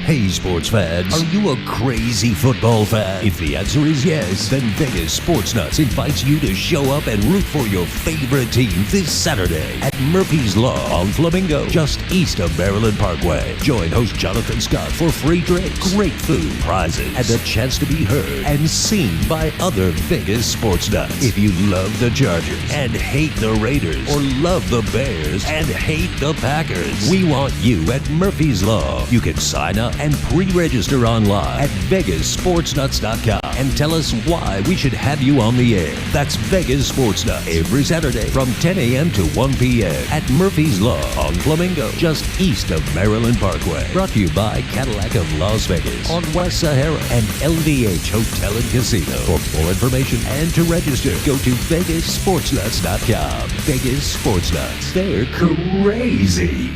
Hey, sports fans, are you a crazy football fan? If the answer is yes, then Vegas Sports Nuts invites you to show up and root for your favorite team this Saturday at Murphy's Law on Flamingo, just east of Maryland Parkway. Join host Jonathan Scott for free drinks, great food, prizes, and the chance to be heard and seen by other Vegas Sports Nuts. If you love the Chargers and hate the Raiders, or love the Bears and hate the Packers, we want you at Murphy's Law. You can sign up and pre-register online at VegasSportsNuts.com and tell us why we should have you on the air. That's Vegas Sports Nuts every Saturday from 10 a.m. to 1 p.m. at Murphy's Law on Flamingo, just east of Maryland Parkway. Brought to you by Cadillac of Las Vegas on West Sahara and LVH Hotel and Casino. For more information and to register, go to VegasSportsNuts.com. Vegas Sports Nuts. They're crazy.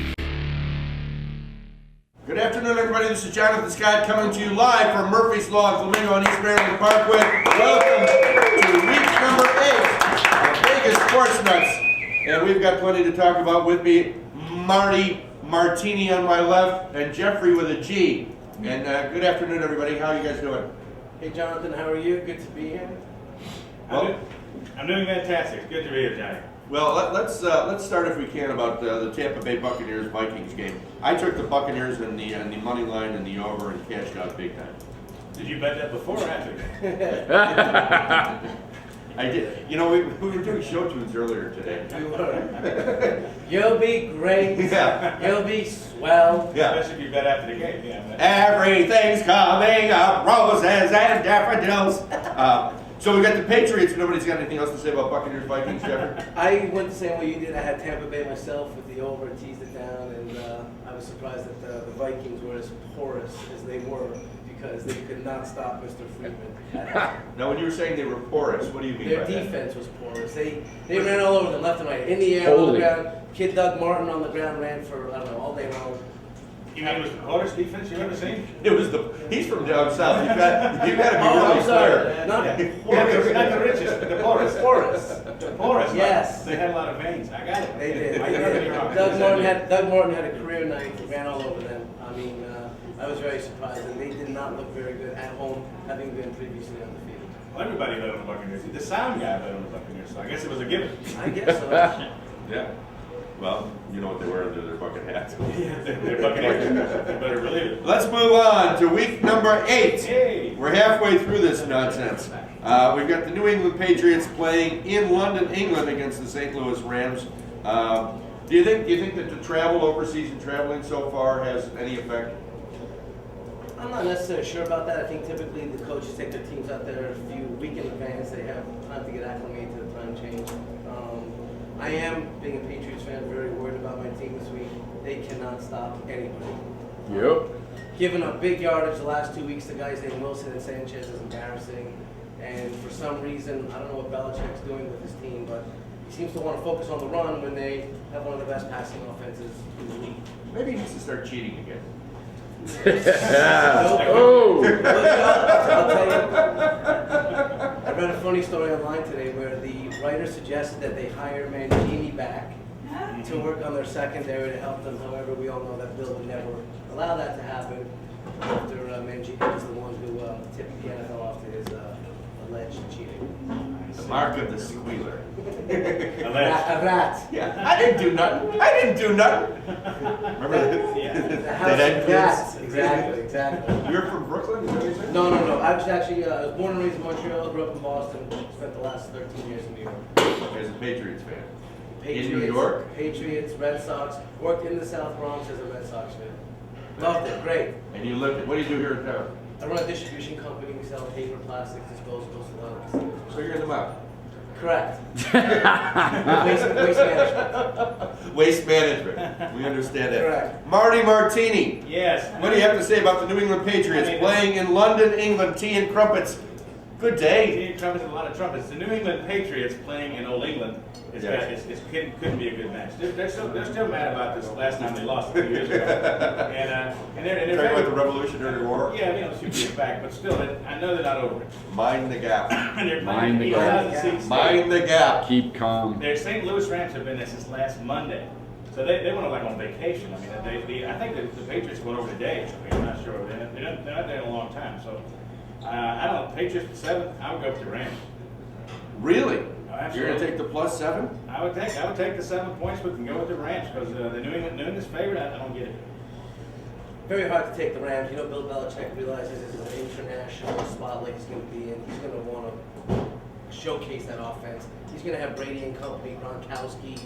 Good afternoon, everybody. This is Jonathan Scott coming to you live from Murphy's Law in Flamingo on East Maryland Parkway. Welcome to week number 8 of Vegas Sports Nuts. And we've got plenty to talk about. With me, Marty Martini on my left and Jeffrey with a G. And good afternoon, everybody. How are you guys doing? Hey, Jonathan, how are you? Good to be here. Well, I'm doing fantastic. It's good to be here, Johnny. Well, let's start if we can about the Tampa Bay Buccaneers Vikings game. I took the Buccaneers in the money line and the over and cashed out big time. Did you bet that before or after? I did. You know, we were doing show tunes earlier today. You were. You'll be great. Yeah. You'll be swell. Yeah. Especially if you bet after the game. Yeah. Everything's coming up, roses and daffodils. So we got the Patriots. Nobody's got anything else to say about Buccaneers Vikings, Jeffrey? I went the same way you did. I had Tampa Bay myself with the over, teased it down, and I was surprised that the Vikings were as porous as they were because they could not stop Mr. Freeman. Now, when you were saying they were porous, what do you mean Their by that? defense was porous. They ran all over them, left and right, in the air, on the ground. Kid Doug Martin on the ground ran for, I don't know, all day long. You mean it was the hardest defense you've ever seen? It was he's from down south. You got to be really I'm sorry. clear. Not Not the richest, but the poorest. porous. The poorest. Yes. They had a lot of veins. I got it. They did. I got it wrong. Doug Martin had a career night. He ran all over them. I mean, I was very surprised, and they did not look very good at home, having been previously on the field. Well, everybody bet on the Buccaneers. The sound guy bet on the Buccaneers, so I guess it was a given. I guess so. Yeah. Well, you know what they wear under their bucket hats. They're Buccaneers. You better believe it. Let's move on to week number 8. Hey. We're halfway through this nonsense. We've got the New England Patriots playing in London, England against the St. Louis Rams. Do you think that the travel overseas and traveling so far has any effect? I'm not necessarily sure about that. I think typically the coaches take their teams out there a few weeks in advance. They have time to get acclimated to the time change. I am, being a Patriots fan, very worried about my team this week. They cannot stop anybody. Yep. Giving up big yardage the last 2 weeks to guys named Wilson and Sanchez is embarrassing. And for some reason, I don't know what Belichick's doing with his team, but he seems to want to focus on the run when they have one of the best passing offenses in the league. Maybe he needs to start cheating again. Oh. I'll tell you. I read a funny story online today where the writer suggested that they hire Mangini back to work on their secondary to help them. However, we all know that Bill would never allow that to happen after Mangini was the one who tipped the NFL off to his alleged cheating. The mark of the squealer. A rat. Yeah, I didn't do nothing. Remember The house that of rats. Exactly. You're from Brooklyn? Is that what you said? No. I was actually I was born and raised in Montreal, grew up in Boston, spent the last 13 years in New York. As a Patriots fan. Patriots, In New York? Patriots, Red Sox, worked in the South Bronx as a Red Sox fan. Loved it, great. And you lived it. What do you do here in town? I run a distribution company, we sell paper, plastics, disposables, a lot of things. So you're in the mouth. Correct. Waste management. Waste management. We understand that. Correct. Marty Martini. Yes. What do you have to say about the New England Patriots playing in London, England? Tea and crumpets. Good day. Tea, trumpets, and a lot of trumpets. The New England Patriots playing in Old England couldn't be a good match. They're still mad about this last time they lost a few years ago. And they're Talking about the Revolutionary War. Yeah, should be a fact, but still, I know they're not over it. Mind the gap. And they're Mind the playing gap. 8,000 seats. Mind the gap. Keep calm. Their St. Louis Rams have been there since last Monday. So they went like on vacation. I mean, I think the Patriots went over today. I mean, I'm not sure. They're not there in a long time. So I don't know. Patriots at 7. I would go with the Rams. Really? Oh, absolutely. You're going to take the +7? I would take the 7 points, but can go with the Rams because the New England's favorite. I don't get it. Very hard to take the Rams. You know, Bill Belichick realizes this is an international spotlight he's going to be in. He's going to want to showcase that offense. He's going to have Brady and company, Gronkowski,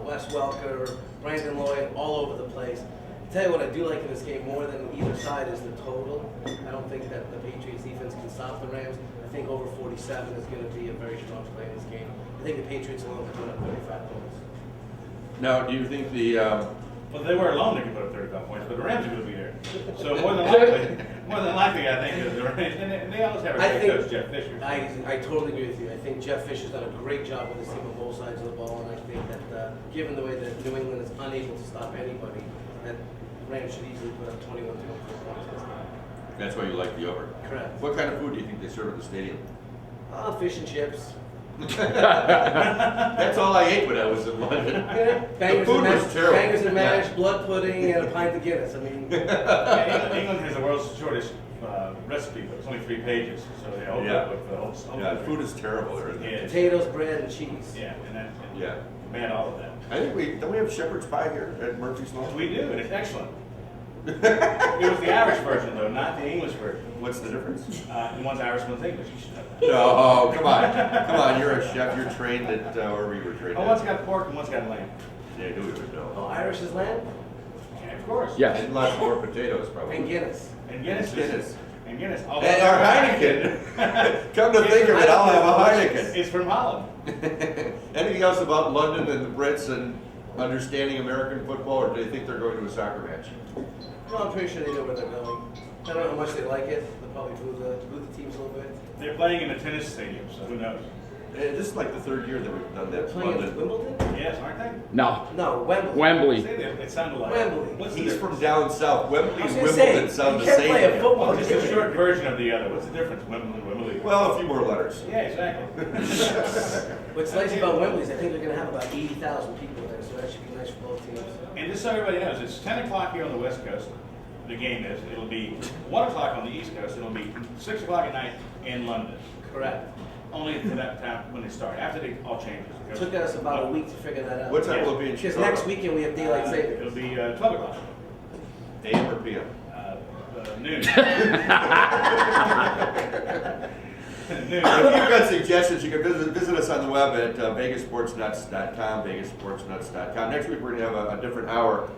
Wes Welker, Brandon Lloyd, all over the place. I'll tell you what I do like in this game more than either side is the total. I don't think that the Patriots defense can stop the Rams. I think over 47 is going to be a very strong play in this game. I think the Patriots alone can put up 35 points. Now, do you think the Well, if they were alone, they could put up 35 points, but the Rams are going to be there. So more than likely, I think that the Rams, and they always have a great coach, Jeff Fisher. I totally agree with you. I think Jeff Fisher's done a great job with his team on both sides of the ball, and I think that given the way that New England is unable to stop anybody, that Rams should easily put up 21 to 24 points this game. that's why you like the over? Correct. What kind of food do you think they serve at the stadium? Fish and chips. That's all I ate when I was in London. Bangers food and was mash, terrible. bangers and mash, Yeah. blood pudding, and a pint of Guinness. I mean, Yeah, England has the world's shortest recipe, but it's only 3 pages, so they hold Yeah. up with the whole. Yeah, the food is terrible there, isn't it? Yeah, it's- potatoes, bread, and cheese. Yeah, and that. Yeah. Ban all of that. I think don't we have shepherd's pie here at Murphy's Law? We do, and it's excellent. It was the Irish version, though, not the English version. What's the difference? One's Irish, one's English. You should know that. No, come on. Come on, you're a chef. You're trained at wherever you were trained Oh, at. one's got pork and one's got lamb. Yeah, I knew we would know. Oh, Irish is lamb Yeah, of course. Yes. And lots more potatoes, probably. and Guinness. And Guinness. Guinness. And Guinness. And our Heineken. Come to think of it, I'll have a Heineken. It's from Holland. Anything else about London and the Brits and understanding American football, or do they think they're going to a soccer match? Well, I'm pretty sure they know where they're going. I don't know how much they like it. They'll probably boo the teams a little bit. They're playing in a tennis stadium, so who knows? This is like the 3rd year that we've done They're that. playing at London. Wimbledon? Yes, aren't they? No. No, Wembley. Wembley. Say that, it sounded like Wembley. What's the He's difference? from down south. Wembley I was and gonna Wimbledon say, sound you the can't same. play a football Well, just a short version of the other. What's the difference? Wembley. Well, a few more letters. Yeah, exactly. What's nice about Wembley is I think they're going to have about 80,000 people there, so that should be nice for both teams. And just so everybody knows, it's 10 o'clock here on the West Coast. The game is. It'll be 1 o'clock on the East Coast. It'll be 6 o'clock at night in London. Correct. Only for that time when they start. After they all changes. It took us about a week to figure that out. What time will it be in Because Chicago? next weekend we have daylight It'll savings. be 12 o'clock. AM or PM? Noon. Noon. If you've got suggestions, you can visit us on the web at vegasportsnuts.com, vegasportsnuts.com. Next week, we're going to have a different hour,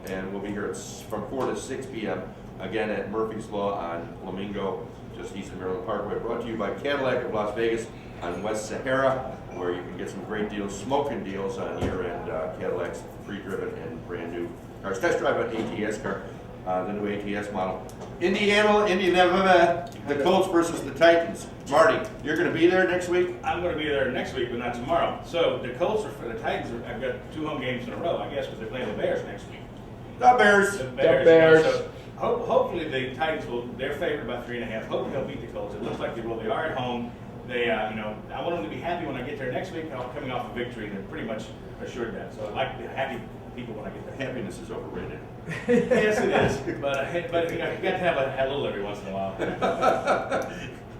and we'll be here from 4 to 6 p.m., again at Murphy's Law on Flamingo, just east of Maryland Parkway. Brought to you by Cadillac of Las Vegas on West Sahara, where you can get some great deals, smoking deals on year-end Cadillacs, pre-driven and brand-new cars. Test drive an ATS car. The new ATS model. Indiana, the Colts versus the Titans. Marty, you're going to be there next week? I'm going to be there next week, but not tomorrow. So the Colts are for the Titans. I've got 2 home games in a row, I guess, because they're playing the Bears next week. The Bears. The Bears. Bears. So hopefully the Titans will. They're favored by 3.5. Hopefully they'll beat the Colts. It looks like they will. They are at home. They, I want them to be happy when I get there next week. Coming off a victory, they're pretty much assured that. So I like the happy people when I get there. Happiness is overrated. Yes, it is. But you got to have a little every once in a while.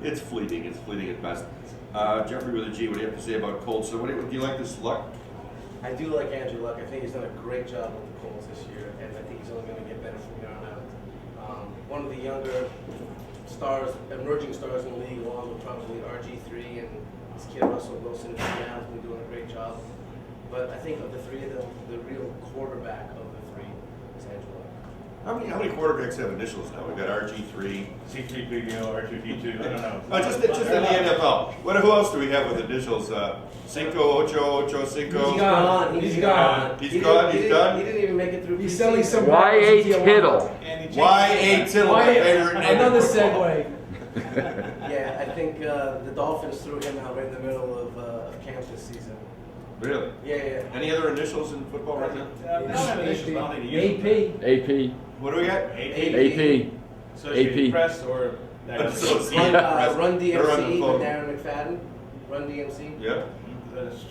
It's fleeting. It's fleeting at best. Jeffrey with a G, what do you have to say about Colts? So, do you like this luck? I do like Andrew Luck. I think he's done a great job with the Colts this year, and I think he's only going to get better from here on out. One of the younger stars, emerging stars in the league, along with probably RG3 and this kid Russell Wilson, who's now been doing a great job. But I think of the 3 of them, the real quarterback of the 3 is Andrew Luck. How many quarterbacks have initials now? We've got RG3. C3PO, R2D2, I don't know. Just in the NFL. Who else do we have with initials? Cinco, Ocho, Cinco. He's gone. He's gone. He's gone. He's done. He didn't even make it through. He's selling some Y.A. Kittle. Y.A. Tittle, my favorite name. Another in football. segue. Yeah, I think the Dolphins threw him out right in the middle of camp this season. Really? Yeah. Any other initials in football right now? They don't have initials, but I don't think they use them. AP. AP. What do we got? AP. Associated AP. Press or that Associated. Run They're on the DMC phone. with Darren McFadden. Run DMC. Yeah.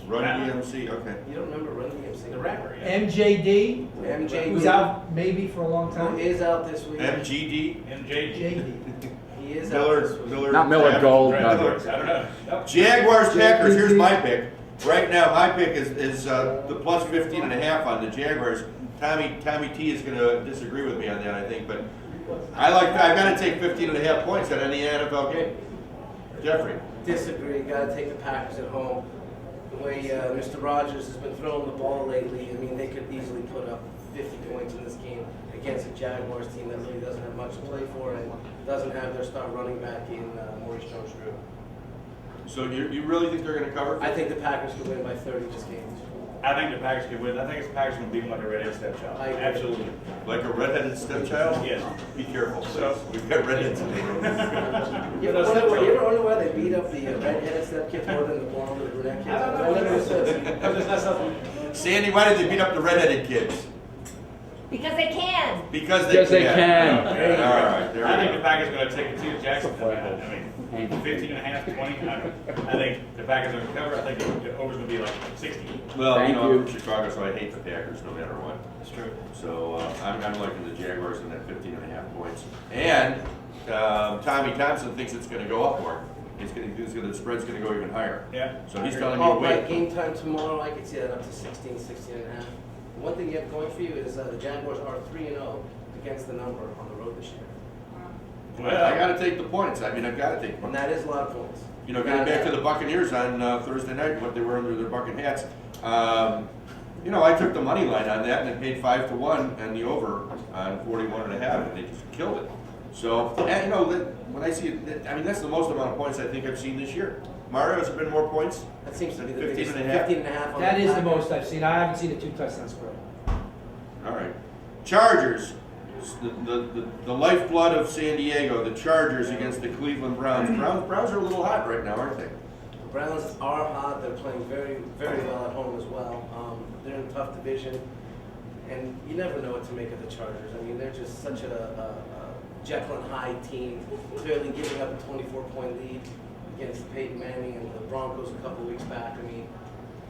Run DMC, okay. You don't remember Run DMC? The rapper, yeah. MJD, MJ who's out maybe for a long who time. is out this week. MGD. MJG. JD. He is out this week. Miller. Not Miller Gold. Right, No. Lewis, I don't know. Nope. Jaguars, Packers, here's my pick. Right now, my pick is the plus 15.5 on the Jaguars. Tommy T is gonna disagree with me on that, I think, but I've gotta take 15.5 points on any NFL game. Jeffrey. Disagree. Got to take the Packers at home. The way Mr. Rogers has been throwing the ball lately, I mean, they could easily put up 50 points in this game against a Jaguars team that really doesn't have much to play for and doesn't have their star running back in Maurice Jones-Drew. So you really think they're gonna cover? I think the Packers could win by 30 this game. I think the Packers can win. I think the Packers can beat them like a redheaded stepchild. I agree. Absolutely. Like a redheaded stepchild? Yes. Be careful. So- We've got redheads in the room. You ever wonder why they beat up the redheaded step kids more than the blonde or the brunette kids? I don't know. I never understood. Sandy, why did they beat up the redheaded kids? Because they can. Because they Yes, they can. can. There you go. All right, there I we think go. the Packers are going to take it to Jacksonville. I mean, 15.5, 20. I think the Packers are going to cover. I think the over's going to be like 60. Well, Thank I'm you. from Chicago, so I hate the Packers no matter what. That's true. So I'm liking the Jaguars in that 15.5 points. And Tommy Thompson thinks it's going to go up more. The spread's going to go even higher. Yeah. So he's telling me Oh, to by wait. game time tomorrow, I could see that up to 16, 16 and a half. One thing you have going for you is the Jaguars are 3-0 against the number on the road this year. Well, I got to take the points. I mean, I've got to take And points. that is a lot of points. You know, getting back to the Buccaneers on Thursday night, what they were under their bucket hats. You know, I took the money line on that and it paid 5-1 and the over on 41.5, and they just killed it. So, and, you know, when I see it, I mean, that's the most amount of points I think I've seen this year. Mario, has there been more points? That seems to be the 15 biggest. and a half? 15 and a half on That is the Packers. most I've seen. I haven't seen a 2-touchdown spread. All right. Chargers, the lifeblood of San Diego, the Chargers against the Cleveland Browns. Browns are a little hot right now, aren't they? The Browns are hot. They're playing very, very well at home as well. They're in a tough division, and you never know what to make of the Chargers. I mean, they're just such a Jekyll and Hyde team, clearly giving up a 24-point lead against Peyton Manning and the Broncos a couple weeks back. I mean,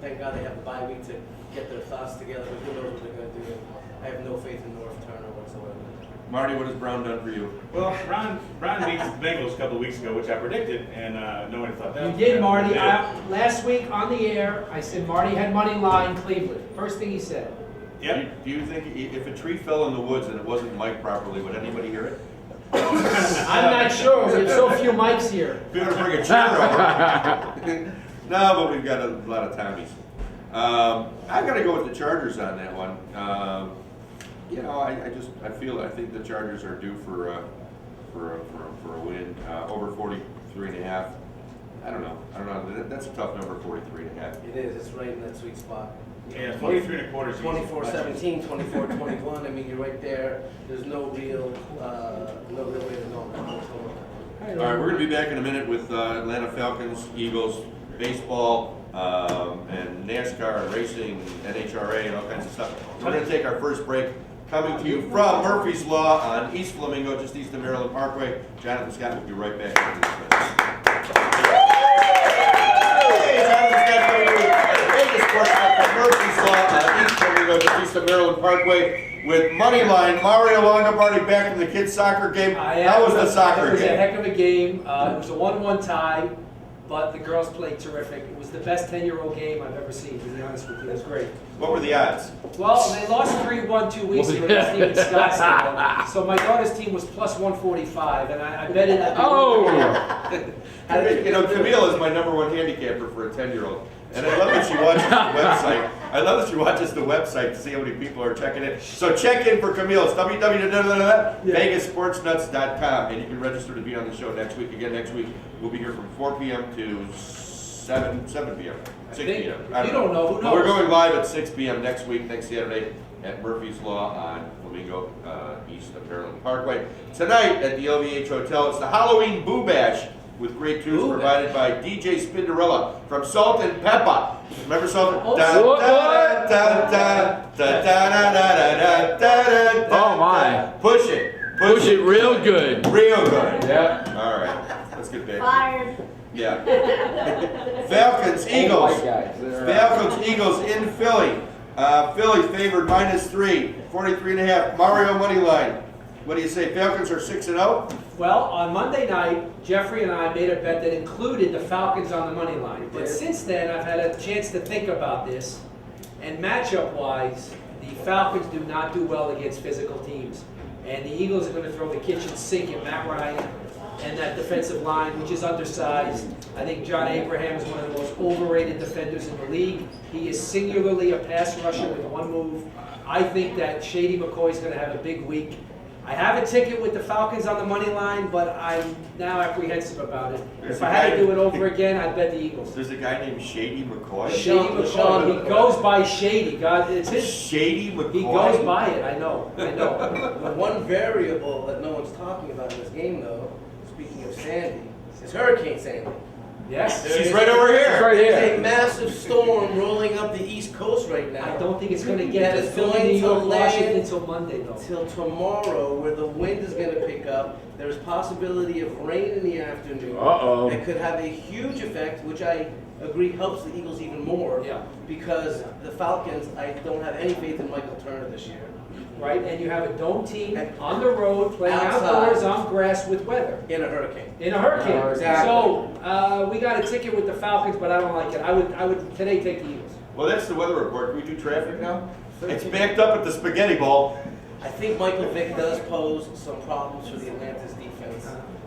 thank God they have the bye week to get their thoughts together, but who knows what they're going to do. I have no faith in North Turner whatsoever. Marty, what has Brown done for you? Well, Brown beat the Bengals a couple of weeks ago, which I predicted, and no one thought that. You did, Marty. Yeah. Last week on the air, I said Marty had money line Cleveland. First thing he said. Yep. Do you think if a tree fell in the woods and it wasn't mic'd properly, would anybody hear it? I'm not sure. We have so few mics here. If you want to bring a chair over. No, but we've got a lot of Tommies. I've got to go with the Chargers on that one. You know, I think the Chargers are due for a win. Over 43.5. I don't know. That's a tough number, 43.5. It is. It's right in that sweet spot. Yeah, 43.25 is easy. 24-17, 24-21. I mean, you're right there. There's no real way to know. All right, we're going to be back in a minute with Atlanta Falcons, Eagles, baseball, and NASCAR, and racing, NHRA, and all kinds of stuff. We're going to take our first break. Coming to you from Murphy's Law on East Flamingo, just east of Maryland Parkway. Jonathan Scott will be right back after this minute. Hey, Jonathan Scott coming to you at Vegas Sports from Murphy's Law on East Flamingo, just east of Maryland Parkway, with Moneyline. Mario Longobardi back from the kids' soccer game. How was the soccer It was a game? heck of a game. It was a 1-1 tie, but the girls played terrific. It was the best 10-year-old game I've ever seen, to be honest with you. It was great. What were the odds? Well, they lost 3-1 2 weeks ago against Stephen Scottsdale. So my daughter's team was plus 145, and I bet it. Oh! You know, Camille is my number one handicapper for a 10-year-old. And I love that she watches the website. I love that she watches the website to see how many people are checking it. So check in for Camille. It's www.vegassportsnuts.com. And you can register to be on the show next week. Again, next week, we'll be here from 4 p.m. to 7 p.m. 6 p.m. If you don't know, who But we're knows? going live at 6 p.m. next week, next Saturday, at Murphy's Law on Flamingo, east of Maryland Parkway. Tonight at the LVH Hotel, it's the Halloween Boo Bash with great tunes Boo provided by DJ Spinderella from Salt and Pepper. Remember Salt and Oh, Oh, my. Push it. Push it real good. Real good. Yep. All right. Let's get back. Fired. Yeah. Falcons, Eagles. White guys. Falcons, Eagles in Philly. Philly favored -3, 43.5. Mario money line. What do you say? Falcons are 6-0. Well, on Monday night, Jeffrey and I made a bet that included the Falcons on the money line. But since then, I've had a chance to think about this, and matchup-wise, the Falcons do not do well against physical teams. And the Eagles are going to throw the kitchen sink at Matt Ryan and that defensive line, which is undersized. I think John Abraham is one of the most overrated defenders in the league. He is singularly a pass rusher with one move. I think that Shady McCoy is going to have a big week. I have a ticket with the Falcons on the money line, but I'm now apprehensive about it. If I had to do it over again, I'd bet the Eagles. There's a guy named Shady McCoy. Shady McCoy, he goes by Shady. God, it's his. Shady McCoy. He goes by it. I know. The one variable that no one's talking about in this game, though, speaking of Sandy, is Hurricane Sandy. Yes. She's right over It's here. right There's here. a massive storm rolling up the East Coast right now. I don't think it's going to get That to is Philly, going New to York, land Washington until Monday, though. Till tomorrow, where the wind is going to pick up. There's possibility of rain in the afternoon. Uh-oh. That could have a huge effect, which I agree helps the Eagles even more. Yeah. Because the Falcons, I don't have any faith in Michael Turner this year. Right, and you have a dome team on the road playing Outside. outdoors on grass with weather. In a hurricane. In a hurricane. Exactly. So, we got a ticket with the Falcons, but I don't like it. I would today take the Eagles. Well, that's the weather report. Can we do traffic now? It's backed up at the Spaghetti Bowl. I think Michael Vick does pose some problems for the Atlantis defense.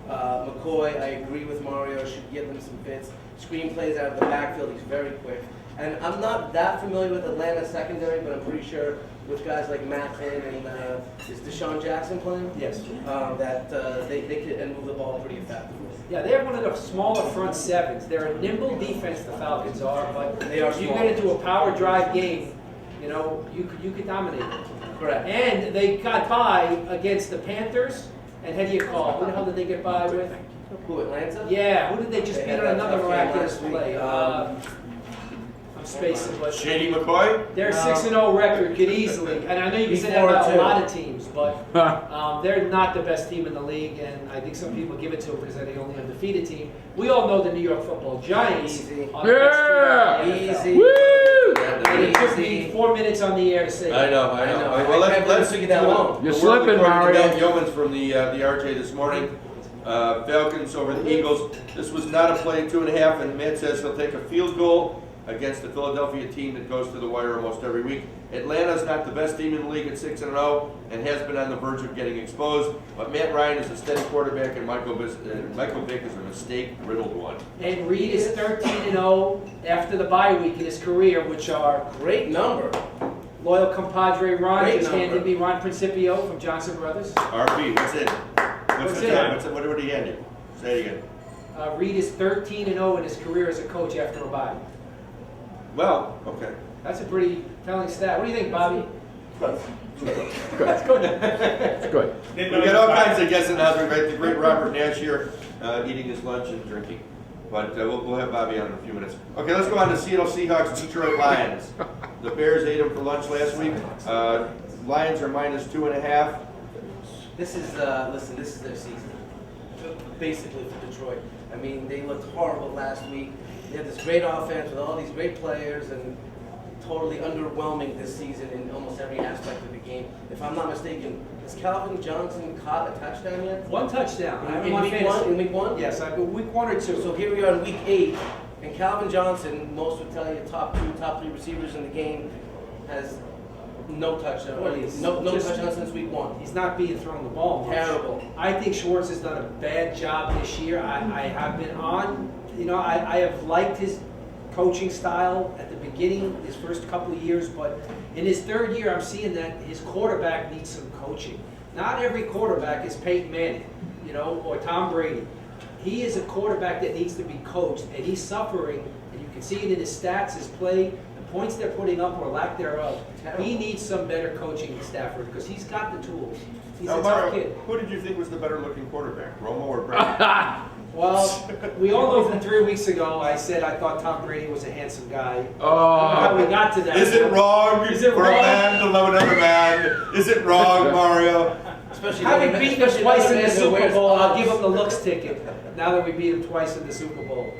McCoy, I agree with Mario, should give them some fits. Screenplays out of the backfield, he's very quick. And I'm not that familiar with Atlanta's secondary, but I'm pretty sure with guys like Matt Finn and is Deshaun Jackson playing? Yes. That they could and move the ball pretty effectively. Yeah, they're one of the smaller front sevens. They're a nimble defense, the Falcons are, but They are if you small. get into a power drive game, you know, you could dominate them. Correct. And they got by against the Panthers, and who do you call? Who the hell did they get by with? Who, Atlanta? Yeah, who did they just They beat had on that another tough game miraculous last week. play? I'm spacing, but Shady McCoy. their 6-0 record could easily, and I know you can say that about a 4-2. lot of teams, but they're not the best team in the league, and I think some people give it to them because they're the only undefeated team. We all know the New York Football Giants Easy. are the best team in the NFL. Easy. Woo! And it took me 4 minutes on the air to say I that. know. I know. Well, I can't let's believe it took you that long. You're The world slipping, according to Mario. Dan Yeomans from the RJ this morning. Falcons over the Eagles. This was not a play, 2.5, and Matt says he'll take a field goal against the Philadelphia team that goes to the wire almost every week. Atlanta's not the best team in the league at 6-0 and has been on the verge of getting exposed. But Matt Ryan is a steady quarterback, and Michael Vick is a mistake-riddled one. And Reed is 13-0 after the bye week in his career, which are Great number. loyal compadre Ron Great just number. handed me Ron Principio from Johnson Brothers. RP, what's in? What's the in? time? What did he hand you? Say it again. Reed is 13-0 in his career as a coach after a bye. Well, okay. That's a pretty telling stat. What do you think, Bobby? That's good. It's good. We got all kinds of guests in the house. We've got the great Robert Nash here eating his lunch and drinking. But we'll have Bobby on in a few minutes. Okay, let's go on to Seattle Seahawks, Detroit Lions. The Bears ate them for lunch last week. Lions are -2.5. This is, listen, this is their season. Basically for Detroit. I mean, they looked horrible last week. They had this great offense with all these great players and totally underwhelming this season in almost every aspect of the game. If I'm not mistaken, has Calvin Johnson caught a touchdown yet? One touchdown. I have him In on week fantasy. one? In week one? Yes, week 1 or 2. So here we are in week 8, and Calvin Johnson, most would tell you top 2, top 3 receivers in the game, has no touchdown. Well, he's No just- touchdown since week 1. He's not being thrown the ball much. Terrible. I think Schwartz has done a bad job this year. I have been on, I have liked his coaching style at the beginning, his first couple of years, but in his third year, I'm seeing that his quarterback needs some coaching. Not every quarterback is Peyton Manning, or Tom Brady. He is a quarterback that needs to be coached, and he's suffering, and you can see it in his stats, his play, the points they're putting up or lack thereof. He needs some better coaching in Stafford because he's got the tools. He's a Now, tough Mario, kid. who did you think was the better-looking quarterback, Romo or Brady? Well, we all know from 3 weeks ago, I said I thought Tom Brady was a handsome guy. I don't know how we Oh, got to that. Is it wrong Is it for wrong? a man to love another man? Is it wrong, Mario? Especially Having beaten them twice in the especially Super wears Bowl, I'll give Uggs. them the looks ticket. Now that we beat them twice in the Super Bowl.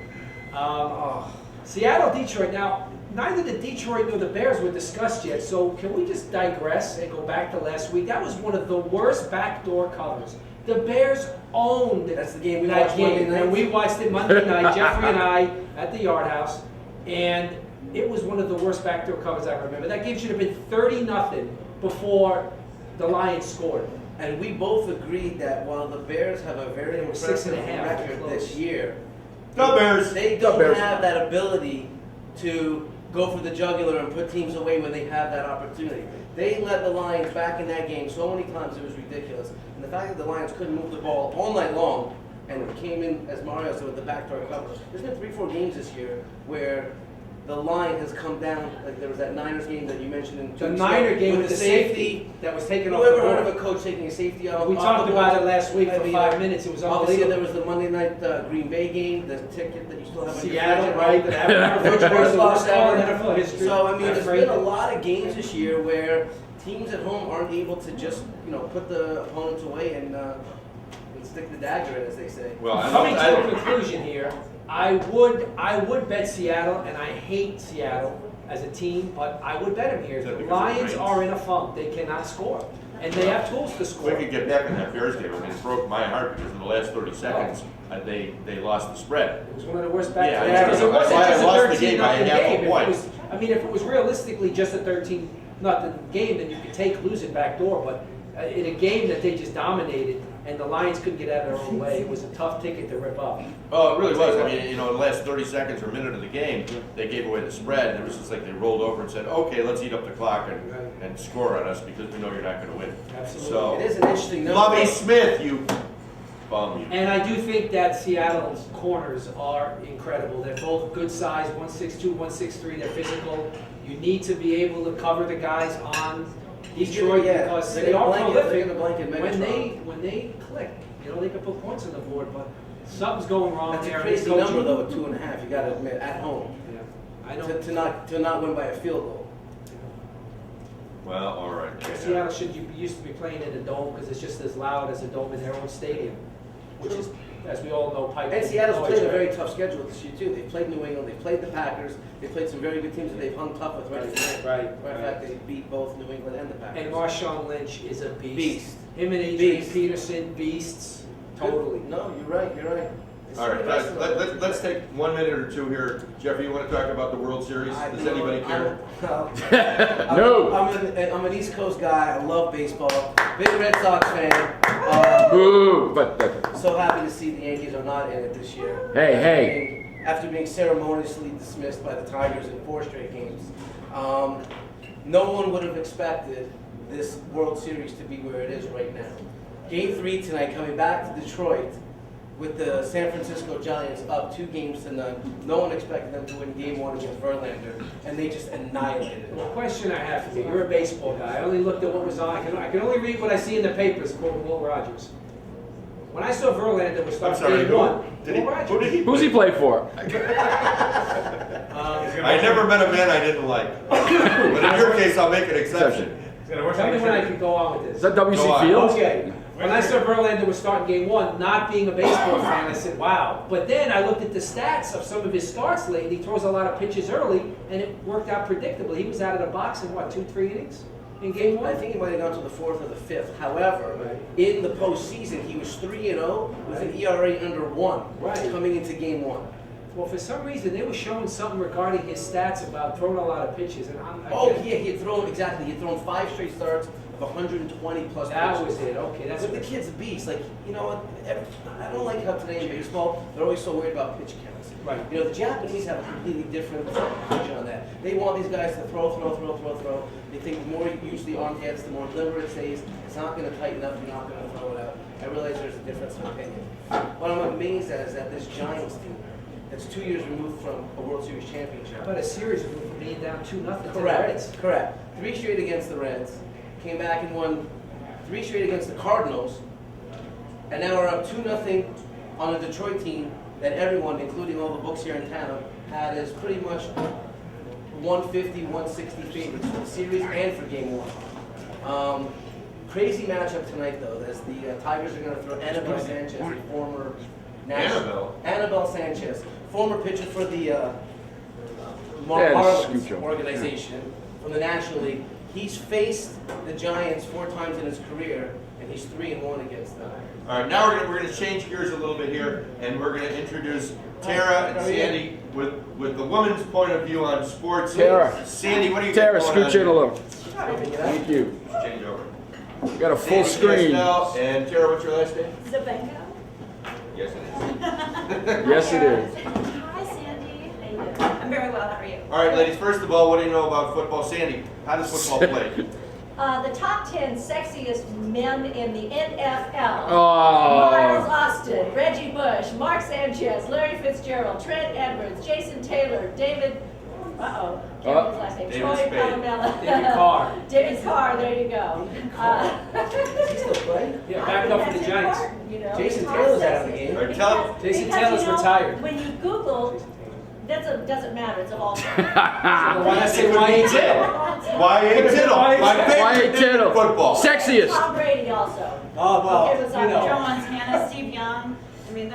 Seattle, Detroit. Now, neither the Detroit nor the Bears were discussed yet, so can we just digress and go back to last week? That was one of the worst backdoor covers. The Bears owned That's the game we that watched Monday game, night. and we watched it Monday night, Jeffrey and I, at the Yard House, and it was one of the worst backdoor covers I remember. That game should have been 30-0 before the Lions scored. And we both agreed that while the Bears have a very They were 6.5 impressive record close. this year, Go Bears! they Go don't Bears. have that ability to go for the jugular and put teams away when they have that opportunity. They let the Lions back in that game so many times it was ridiculous. And the fact that the Lions couldn't move the ball all night long and came in, as Mario said, with the backdoor cover. There's been 3-4 games this year where the line has come down, like there was that Niners game that you mentioned in 2 The weeks Niner ago, game with the safety that was taken off the Whoever heard board. of a coach taking a safety out? We off talked the about board? it last week I for mean, 5 minutes. It was Obviously, there unbelievable. was the Monday night Green Bay game, the ticket that you still have on your Seattle, fridge. right? That happened in the refrigerator, the worst call in NFL history. So, I mean, I'm there's afraid been a that- lot of games this year where teams at home aren't able to just, put the opponents away and stick the dagger in, as they say. Well, Coming to a conclusion here, I would bet Seattle, and I hate Seattle as a team, but I would bet them here. Is that The because of the Lions rains? are in a funk. They cannot score, and they have tools to We score. could get back in that Bears game, and it broke my heart because in the last 30 seconds, they lost the spread. It was one of the worst back Yeah, because it that's wasn't why I just a lost the 13 game by nothing half a game. If it point. was, if it was realistically just a 13 nothing game, then you could lose it back door. But in a game that they just dominated and the Lions couldn't get out of their own way, it was a tough ticket to rip up. Oh, it really was. I mean, in the last 30 seconds or minute of the game, they gave away the spread. It was just like they rolled over and said, okay, let's eat up the clock and score on us because we know you're not going to win. Absolutely. So, It is an interesting number. Lovie Smith, you bum, you. And I do think that Seattle's corners are incredible. They're both good size, 162, 163. They're physical. You need to be able to cover the guys on Detroit Yeah, because they're they gonna are blanket- prolific. they're gonna blanket Megatron. When they click, they can put points on the board, but something's going wrong That's there. a and it's crazy number coaching. though, at 2.5, you gotta admit, at home. Yeah. I know. To not win by a field goal. Well, all right. Okay. Seattle used to be playing in a dome because it's just as loud as a dome in their own stadium, which is, as we all know, piped. And in Seattle's noise, played a right? very tough schedule this year too. They played New England, they played the Packers, they played some very good teams that they've hung tough with right now. Right. Matter of fact, they beat both New England and the Packers. And Marshawn Lynch is a beast. Beast. Him and Adrian Beast. Peterson, beasts. Totally. No, you're right, you're right. All right, let's take 1 minute or two here. Jeffrey, you want to talk about the World Series? Does anybody care? No. I'm an East Coast guy. I love baseball. Big Red Sox fan. Boo. But So happy to see the Yankees are not in it this year. Hey. After being ceremoniously dismissed by the Tigers in 4 straight games, no one would have expected this World Series to be where it is right now. Game 3 tonight, coming back to Detroit with the San Francisco Giants up 2-0. No one expected them to win Game 1 against Verlander, and they just annihilated it. The question I have for you, you're a baseball guy. I only looked at what was on. I can only read what I see in the papers, quoting Will Rogers. When I saw Verlander was I'm starting sorry, Game who? 1, Did he, Will Rogers. who did he Who's he play for? I never met a man I didn't like. But in your case, I'll make an exception. It's gonna work Tell me like when I a could go on with Is this. that WC Go on. Fields? Okay. When I saw Verlander was starting Game 1, not being a baseball fan, I said, wow. But then I looked at the stats of some of his starts lately. He throws a lot of pitches early, and it worked out predictably. He was out of the box in, 2-3 innings in Game 1? I think he might have gone to the 4th or the 5th. However, in the postseason, he was 3-0 with an ERA under 1 Right. coming into Game 1. Well, for some reason, they were showing something regarding his stats about throwing a lot of pitches, and He had thrown 5 straight starts of 120 plus that pitches. was it. Okay, that's But the what kid's a beast. Like, you know what? I don't like how today in baseball, they're always so worried about pitch counts. Right. You know, the Japanese have a completely different approach on that. They want these guys to throw. They think the more you use the arm gets, the more limber it stays. It's not going to tighten up. You're not going to throw it out. I realize there's a difference in opinion. What I'm amazed at is that this Giants team, that's 2 years removed from a World Series championship. How about a series of them being down 2-0 to the Correct. Reds? Correct. 3 straight against the Reds. Came back and won 3 straight against the Cardinals. And now we're up 2-0 on a Detroit team that everyone, including all the books here in town, had as pretty much 150, 160 favorites for the series and for Game 1. Crazy matchup tonight, though, as the Tigers are going to throw Annabelle Sanchez, a former Annabelle Sanchez, former pitcher for the Marlins Scoop. organization from the National League. He's faced the Giants 4 times in his career, and he's 3-1 against them. All right, now we're gonna change gears a little bit here, and we're gonna introduce Tara and Sandy with the woman's point of view on sports. Tara. Sandy, what do you Tara, got going scooch in on a little. Thank Thank you. Change over. We got a full Sandy screen. Castell, and Tara, what's your last name? Zabenko. Yes, it is. Yes, it is. Hi, Sandy. How you doing? I'm very well. How are you? All right, ladies, first of all, what do you know about football? Sandy, how does football play? The top 10 sexiest men in the NFL. Oh. Miles Austin, Reggie Bush, Mark Sanchez, Larry Fitzgerald, Trent Edwards, Jason Taylor, David, can't remember his last name, David Troy Spade. Palomella. David Carr. David Carr, there you go. Does he still play? Yeah, I back think up for that's the Giants. important, you know. Jason Carr's Taylor's out of the sexy. game. All right, tell- Jason Because, Taylor's you know, retired. When you Google, doesn't matter, it's all. Why I say Y.A. Tittle? Y.A. Tittle, my favorite Y.A. name in Tittle. football. Sexiest. Tom Brady also. Oh, well, Okay, what's you up? know. Joe Montana, Steve Young. I mean,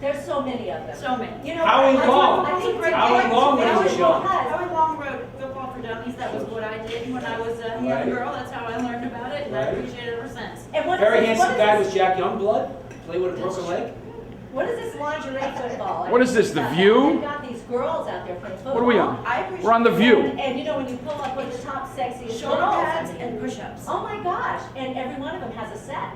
There's so many of them. so many. You know, Howie Long. I think Howie Long when he was young. Howie Long wrote Football for Dummies. That was what I did when I was a young Right. girl. That's how I learned about it, and I Right. appreciate it ever since. And what Very is this, handsome guy what is was Jack Youngblood. Played with a broken leg. what is this lingerie football? What is this, The View? We've got these girls out there playing football. What are we on? I appreciate We're on The View. And you know, when you pull up what the top sexiest shoulder girls, pads I mean, and push-ups. oh my gosh, and every one of them has a set.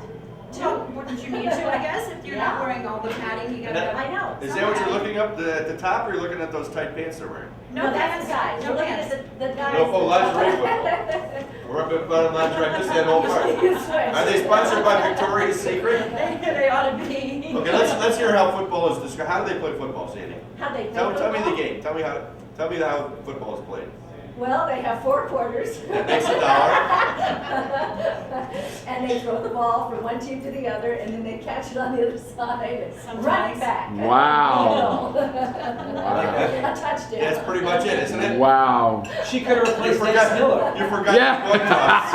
So, wouldn't you need to, I guess, if you're not wearing all the padding, you gotta. I know. Is that what you're looking up at the top, or you're looking at those tight pants they're wearing? No, that's the guys. No We're looking pants. at the guys. No, for lingerie football. We're up at bottom lingerie, I missed that whole part. You switch. Are they sponsored by Victoria's Secret? They ought to be. Okay, let's hear how football is described. How do they play football, Sandy? How they play Tell me the football? game. Tell me how football is played. Well, they have 4 quarters. That makes $1. And they throw the ball from one team to the other, and then they catch it on the other side and Sometimes. run it back. Wow. A touchdown. That's pretty much it, isn't it? Wow. She could have You replaced Dennis Miller. forgot. You forgot Yeah. the coin toss.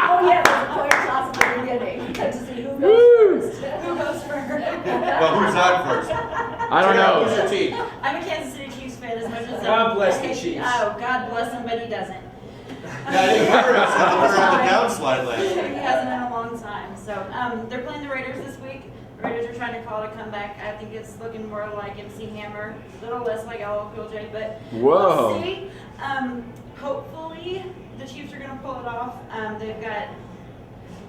Oh yeah, there's a coin toss at the beginning to see who Woo. goes first. Who goes first? Well, who's on first? I don't Tara, Who's your know. team? I'm a Kansas City Chiefs fan as much as God bless I the hate- Chiefs. Oh, God bless him, but he doesn't. Yeah, I didn't hear him. Said that they're on the downslide last He year. hasn't in a long time. So they're playing the Raiders this week. The Raiders are trying to call it a comeback. I think it's looking more like MC Hammer, a little less like LL Cool J, but Whoa. we'll see. Hopefully the Chiefs are going to pull it off. They've got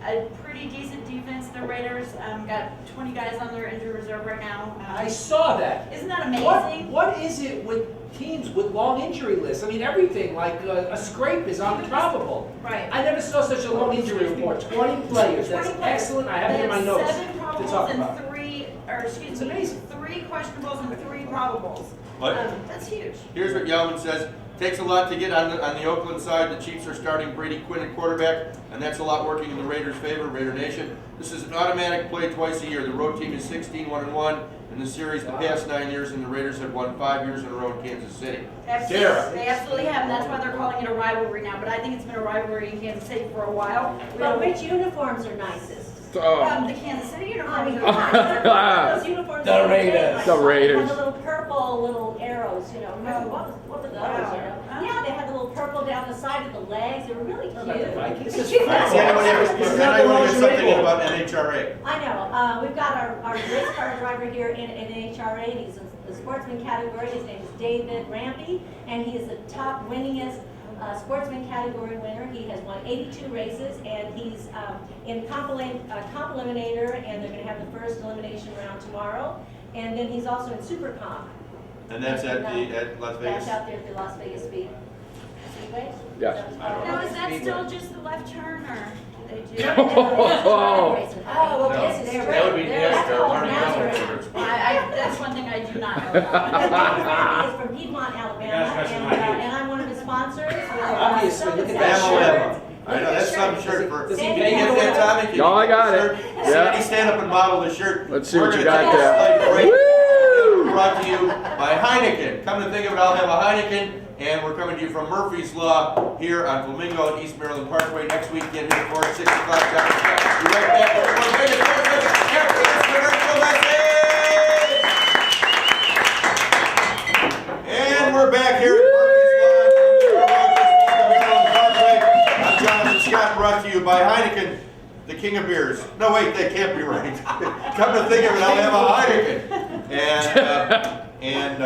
a pretty decent defense. The Raiders got 20 guys on their injured reserve right now. I saw that. Isn't that amazing? What is it with teams with long injury lists? I mean, everything like a scrape is unprobable. Right. I never saw such a long injury report. 20 players. That's 20 players. excellent. I have it They in my notes 7 to probables talk and about. 3, or excuse It's me, amazing. 3 questionables and 3 probables. What? That's huge. Here's what Yelvin says. Takes a lot to get on the Oakland side. The Chiefs are starting Brady Quinn at quarterback, and that's a lot working in the Raiders' favor, Raider Nation. This is an automatic play twice a year. The road team is 16-1-1 in the series the past 9 years, and the Raiders have won 5 years in a row in Kansas City. Tara. They absolutely have, and that's why they're calling it a rivalry now. But I think it's been a rivalry in Kansas City for a while. But which uniforms are nicest? Oh. The Kansas City I mean, uniforms come are on, those uniforms. The are great. Raiders. Like, The Raiders. The little purple little arrows, you know. Remember, Oh. what were those? Wow. You know? Yeah, they had the little purple down the side of the legs. They were really cute. About the Vikings. All right, Sandy, what do you have? It's Then not I the want to get something lingerie in about NHRA. I know. We've got our race car driver here in NHRA. He's in the sportsman category. His name is David Rampy, and he is the top winningest sportsman category winner. He has won 82 races, and he's in comp eliminator, and they're going to have the first elimination round tomorrow. And then he's also in super comp. And that's at Las Vegas. That's out there at the Las Vegas Speedway. Yes. Now, is that still just the left turn, or do they do? Oh, Oh, well, yes, okay. that would be nasty. That's one thing I do not know about. He's from Piedmont, Alabama, Yes, and I'm one of his sponsors. Obviously, look at that Alabama. shirt. I know, that's some shirt for. Does he Can pay you you get for that, that? Tommy? Can No, you I get got the it. shirt? Yeah. Sandy, stand up and model the shirt. Let's see We're what you gonna got take a there. slight break. Woo! Brought to you by Heineken. Come to think of it, I'll have a Heineken, and we're coming to you from Murphy's Law here on Flamingo and East Maryland Parkway next weekend here for 6 o'clock. king of beers. No, wait, that can't be right. Come to think of it, I'll have a Heineken. And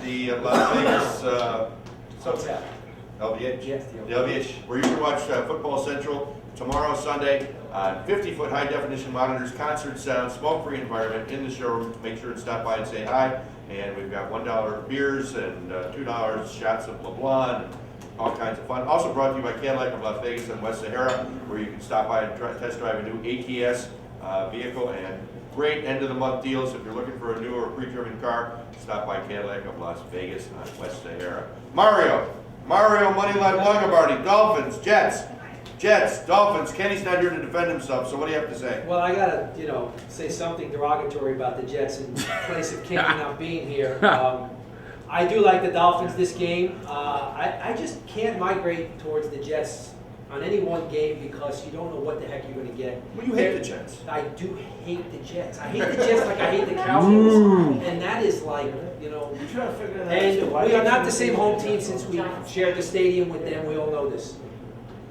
the Las Vegas LVH. Yes, The LVH, where you can watch Football Central tomorrow, Sunday, 50-foot high-definition monitors, concert sound, smoke-free environment in the showroom. Make sure and stop by and say hi. And we've got $1 beers and $2 shots of LeBlanc and all kinds of fun. Also brought to you by Cadillac of Las Vegas and West Sahara, where you can stop by and test drive a new ATS vehicle, and great end-of-the-month deals. If you're looking for a new or pre-driven car, stop by Cadillac of Las Vegas on West Sahara. Mario Moneyline Longobardi, Dolphins, Jets, Dolphins. Kenny's not here to defend himself, so what do you have to say? Well, I gotta, say something derogatory about the Jets in place of Kenny not being here. I do like the Dolphins this game. I just can't migrate towards the Jets on any one game because you don't know what the heck you're going to get. Well, you hate the Jets. I do hate the Jets. I hate the Jets like I hate the Cowboys. And that is like, You try to figure that out. and too. Why we are can't not you the same do home it? team since we shared the stadium with them. We all know this.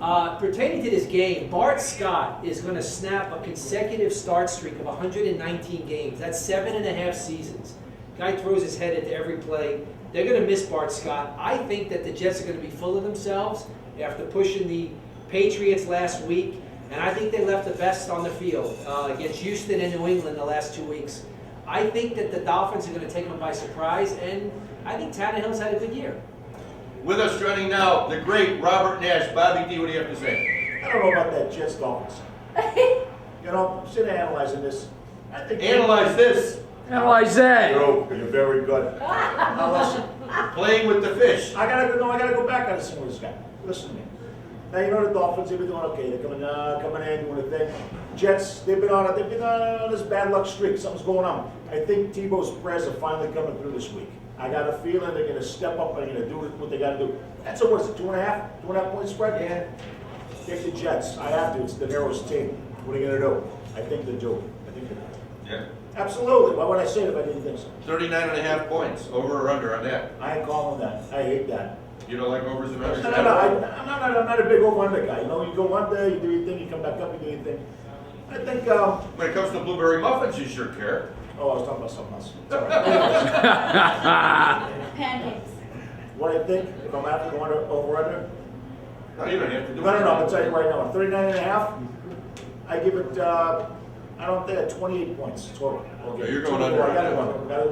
Pertaining to this game, Bart Scott is going to snap a consecutive start streak of 119 games. That's 7.5 seasons. Guy throws his head into every play. They're going to miss Bart Scott. I think that the Jets are going to be full of themselves after pushing the Patriots last week, and I think they left the best on the field against Houston and New England the last 2 weeks. I think that the Dolphins are going to take them by surprise, and I think Tannehill's had a good year. With us joining now, the great Robert Nash. Bobby D, what do you have to say? I don't know about that Jets Dolphins. I'm sitting there analyzing this. I think Analyze this. Analyze that. You're very good. Now listen, Playing with the fish. I gotta go back on this one with this guy. Listen to me. Now you know the Dolphins, they've been doing okay. They're coming in, doing a thing. Jets, they've been on this bad luck streak. Something's going on. I think Tebow's prayers are finally coming through this week. I got a feeling they're gonna step up and they're gonna do what they gotta do. That's a, what is it, 2.5 point spread? Yeah. Take the Jets. I have to. It's the narrowest team. What are you gonna do? I think they're due. Yeah. Absolutely. Why would I say it if I didn't think so? 39.5 points, over or under on that. I ain't calling that. I hate that. You don't like overs and unders? No, I'm not a big over-under guy. You know, you go under, you do your thing, you come back up, you do your thing. I think, When it comes to blueberry muffins, you sure care. oh, I was talking about something else. It's all right. Pancakes. What I think, if I'm after going over-under? No, you don't have to do it. No, I'm gonna tell you right now, 39.5, I give it, I don't think 28 points total. Okay, you're going under. I got it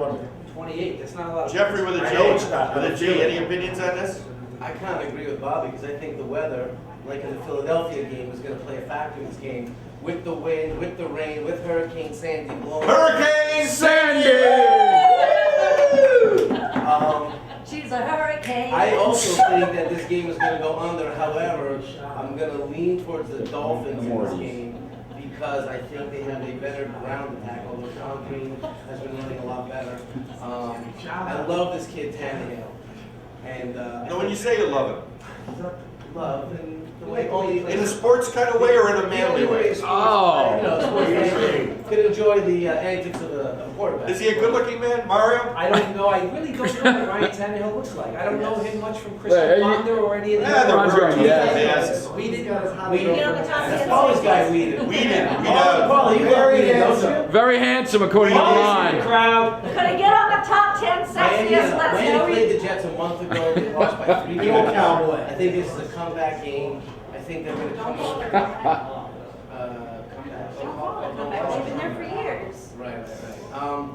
under. 28, that's not a lot. Jeffrey with a I J. know it's not. With a J, any opinions on this? I kind of agree with Bobby because I think the weather, like in the Philadelphia game, is going to play a factor in this game. With the wind, with the rain, with Hurricane Sandy blowing. Hurricane Sandy! She's a hurricane. I also think that this game is going to go under. However, I'm going to lean towards the Dolphins in this game because I think they have a better ground attack, although Sean Green has been running a lot better. I love this kid Tannehill. And No, when you say you love him, love and the way all he in a sports kind of way or in a manly way? Oh. Could enjoy the antics of a quarterback. Is he a good-looking man, Mario? I don't know. I really don't know what Ryan Tannehill looks like. I don't know him much from Chris Hey, Ponder or any of the Yeah, the other Roger, rookie. yeah. Yes. We didn't. You know the top That's 10 Paul's guy weeded. Weeded. Paul, you very handsome. Very handsome, according to the Paul's in the line. crowd. Gonna get on the top 10 Miami sexiest list. played the Jets a month ago. They lost by 3 The old games. cowboy. I think this is a comeback game. I think they're going to come over. Comeback. They've been there for years. Right.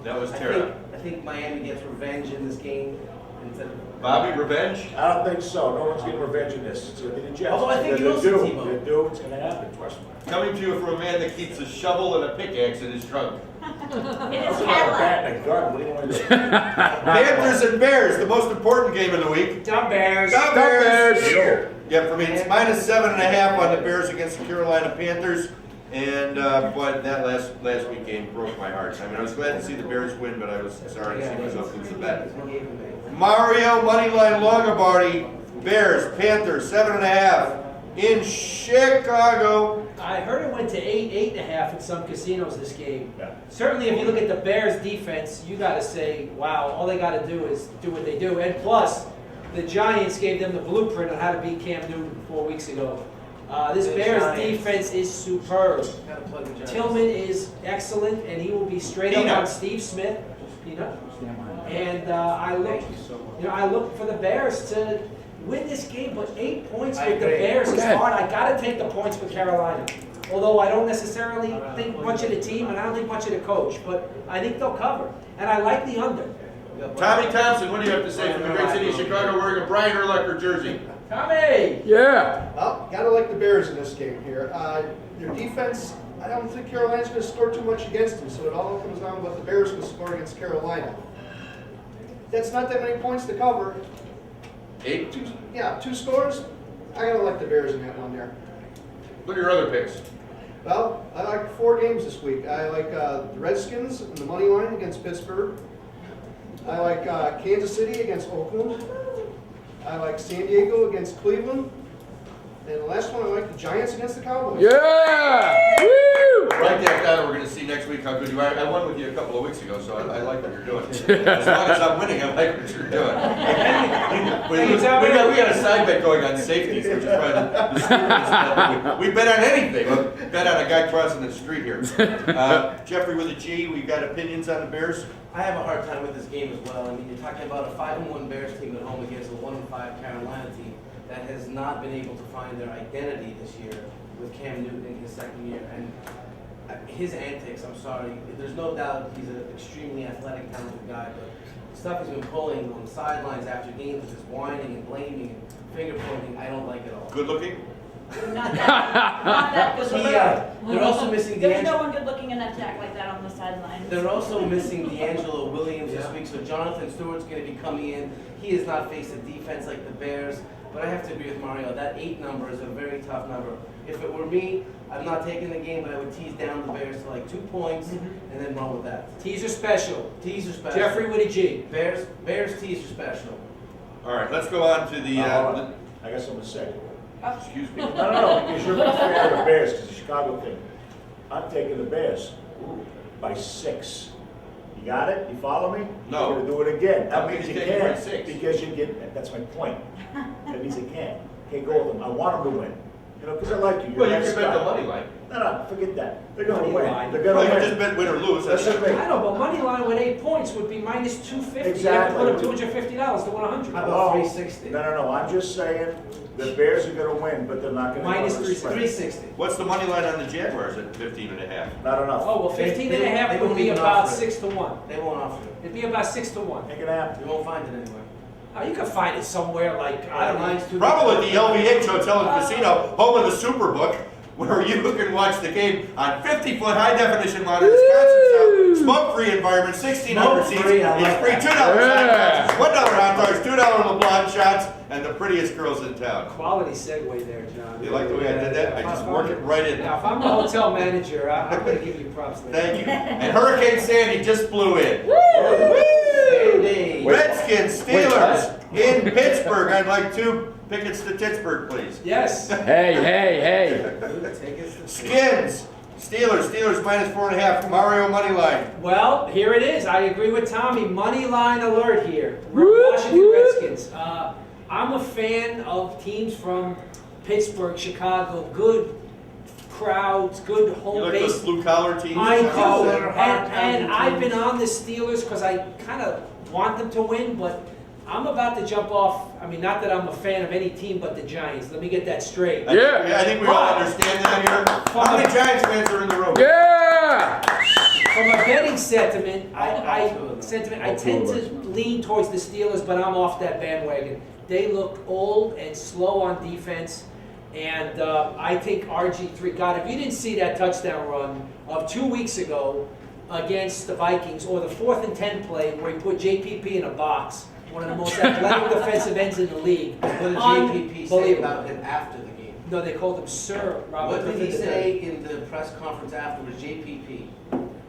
That was Tara. I think Miami gets revenge in this game. Instead of Bobby, revenge? I don't think so. No one's getting revenge in this. It's gonna be the Jets. Although I think They're you will see due. Tebow. They're due. It's gonna happen. Trust me. Coming to you from a man that keeps a shovel and a pickaxe in his trunk. In his I'm not a Cadillac. bat and a gun. What do you want to do? Panthers and Bears, the most important game of the week. Down Bears. Go Bears! Yo. Yeah, for me, it's -7.5 on the Bears against the Carolina Panthers. And, but that last week game broke my heart. I mean, I was glad to see the Bears win, but I was sorry to see myself lose the bet. Mario Moneyline Longobardi, Bears, Panthers, 7.5 in Chicago. I heard it went to 8.5 in some casinos this game. Yeah. Certainly, if you look at the Bears' defense, you got to say, wow, all they got to do is do what they do. And plus, the Giants gave them the blueprint on how to beat Cam Newton 4 weeks ago. This The Bears Giants. defense is superb. Gotta plug the Giants. Tillman is excellent, and he will be straight up Peanut. on Steve Smith. Peanut. And I look for the Bears to win this game, but 8 points I with the agree. Bears is Okay. hard. I gotta take the points with Carolina. Although I don't necessarily think much of the team, and I don't think much of the coach, but I think they'll cover. And I like the under. Tommy Thompson, what do you have to say from the great city of Chicago wearing a Brian Urlacher jersey? Tommy! Yeah. Well, gotta like the Bears in this game here. Their defense, I don't think Carolina's gonna score too much against them, so it all comes down to what the Bears can score against Carolina. That's not that many points to cover. 8? Two scores. I gotta like the Bears in that one there. What are your other picks? Well, I like 4 games this week. I like the Redskins in the money line against Pittsburgh. I like Kansas City against Oakland. I like San Diego against Cleveland. And the last one, I like the Giants against the Cowboys. Yeah. Woo! Write that down. We're going to see next week how good you are. I won with you a couple of weeks ago, so I like what you're doing. As long as I'm winning, I like what you're doing. we got a side bet going on safeties, which is probably the stupidest. We bet on anything. We bet on a guy crossing the street here. Jeffrey with a G, we've got opinions on the Bears. I have a hard time with this game as well. I mean, you're talking about a 5-1 Bears team at home against a 1-5 Carolina team that has not been able to find their identity this year with Cam Newton in his second year. And his antics, I'm sorry, there's no doubt he's an extremely athletic, talented guy, but the stuff he's been pulling on the sidelines after games with his whining and blaming and finger pointing, I don't like at all. Good looking? Not that good looking. They're also missing There's no D'Angelo. one good looking enough to act like that on the sidelines. They're also missing D'Angelo Williams this week, so Jonathan Stewart's going to be coming in. He has not faced a defense like the Bears, but I have to agree with Mario. That 8 number is a very tough number. If it were me, I'm not taking the game, but I would tease down the Bears to like 2 points and then run with that. Teaser special. Teaser special. Jeffrey with a G. Bears teaser special. All right, let's go on to the. I got something to say. Excuse me. No, because you're a fan of the Bears, because the Chicago thing. I'm taking the Bears by 6. You got it? You follow me? No. You're gonna do it again. That How means can you you take it by can't, 6? because you get, that's my point. That means you can't. Can't go with them. I want them to win. You know, because I like you. You're Well, a you nice can bet the guy. money line. No, forget that. They're gonna Money win. line. They're Well, gonna you just win. bet win or lose. Listen to me. I know, but money line with 8 points would be minus 250. Exactly. You have to put up $250 to win 100. How Hello? about 360? No, I'm just saying, the Bears are gonna win, but they're not gonna. Minus cover the spread. 360. What's the money line on the Jaguars at 15.5? Not enough. Oh, well, 15 and a half They would won't be even about offer it. 6 to 1. They won't offer it. It'd be about 6 to 1. Ain't gonna happen. You won't find it anywhere. Oh, you can find it somewhere like, I don't know. Line's too Probably at big. the LVH Hotel and Casino, home of the Superbook, where you can watch the game on 50-foot high-definition monitors, concert sound, smoke-free environment, 1,600 seats. Smoke-free, I like It's free, $2 Yeah. hot dogs, $1 hot dogs, $2 LeBlanc shots, and the prettiest girls in town. Quality segue there, John. You like the way I did that? I just worked it right in. Now, if I'm the hotel manager, I'm gonna give you props there. Thank you. And Hurricane Sandy just blew in. Sandy. Redskins, Steelers in Pittsburgh. I'd like 2 tickets to Pittsburgh, please. Yes. Hey. Tickets to- Skins, Steelers minus 4.5. Mario money line. Well, here it is. I agree with Tommy. Money line alert here. Whoop, Washington whoop. Redskins. I'm a fan of teams from Pittsburgh, Chicago. Good crowds, good You home like base. those blue-collar teams? I do, Color, and I've teams. been on the Steelers because I kind of want them to win, but I'm about to jump off. I mean, not that I'm a fan of any team but the Giants. Let me get that straight. Yeah. I think we all understand that here. How many Giants fans are in the room? Yeah. From a betting sentiment, Two of them. I tend to lean towards the Steelers, but I'm off that bandwagon. They look old and slow on defense, and I think RG3. God, if you didn't see that touchdown run of 2 weeks ago against the Vikings, or the 4th and 10 play where he put JPP in a box, one of the most athletic defensive ends in the league. What did JPP say Unbelievable. about him after the game? No, they called him Sir Robert What did he Griffin III. say in the press conference afterwards, JPP?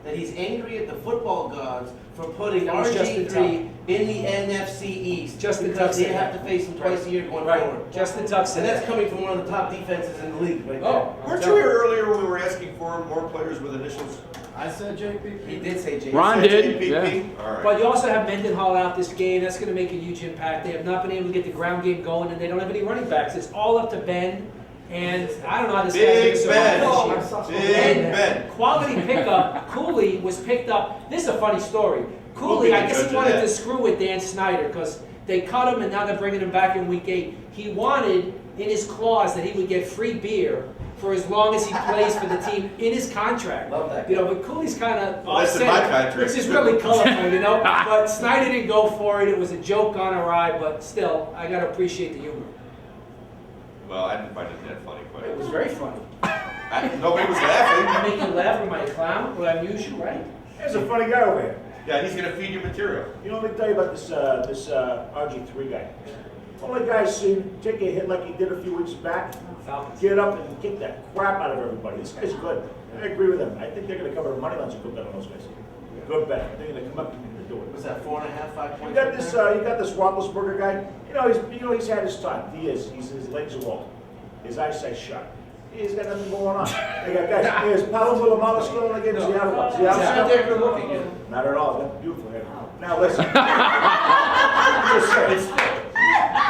That he's angry at the football gods for putting That was Justin RG3 in the NFC East. Justin Tuck because they said have that. to face him twice a year going Right, forward. Justin Tuck said And that's that. coming from one of the top defenses in the league right there. Oh, Weren't you here earlier when we were asking for more players with initials? I said JPP. He did say JPP. Ron Said did, JPP? All right. But you also have Mendenhall out this game. That's going to make a huge impact. They have not been able to get the ground game going, and they don't have any running backs. It's all up to Ben. And I don't know how this Big guy's Ben. gonna Big Ben. Quality pickup, Cooley was picked up, this is a funny story. We'll Cooley, be I the guess judge he of wanted that. to screw with Dan Snyder because they cut him and now they're bringing him back in week 8. He wanted in his clause that he would get free beer for as long as he plays for the team in his contract. Love that You know, but Cooley's kind of That's in my contract. which is really colorful, you know? But Snyder didn't go for it. It was a joke on a ride, but still, I got to appreciate the humor. Well, I didn't find it that funny, It was but very funny. nobody was laughing. I make you laugh with my clown, but I'm usually right. There's a funny guy over here. Yeah, he's gonna feed you material. You know, let me tell you about this RG3 guy. Only guy I've seen take a hit like he did a few weeks back, Falcons. get up and kick that crap out of everybody. This guy's good. I agree with him. I think they're going to cover the money lines a good bet on those guys. Good bet. I think they're going to come up and do it. Was that 4.5, 5 points? You got this. You got this Roethlisberger guy. He's had his time. He is. His legs are long. His eyesight's shot. He's got nothing going on. They got guys. Is Palo Mulamala still in the game? Is he out of He's out there good looking. Not at all. That's beautiful hair. Now listen. I'm just saying.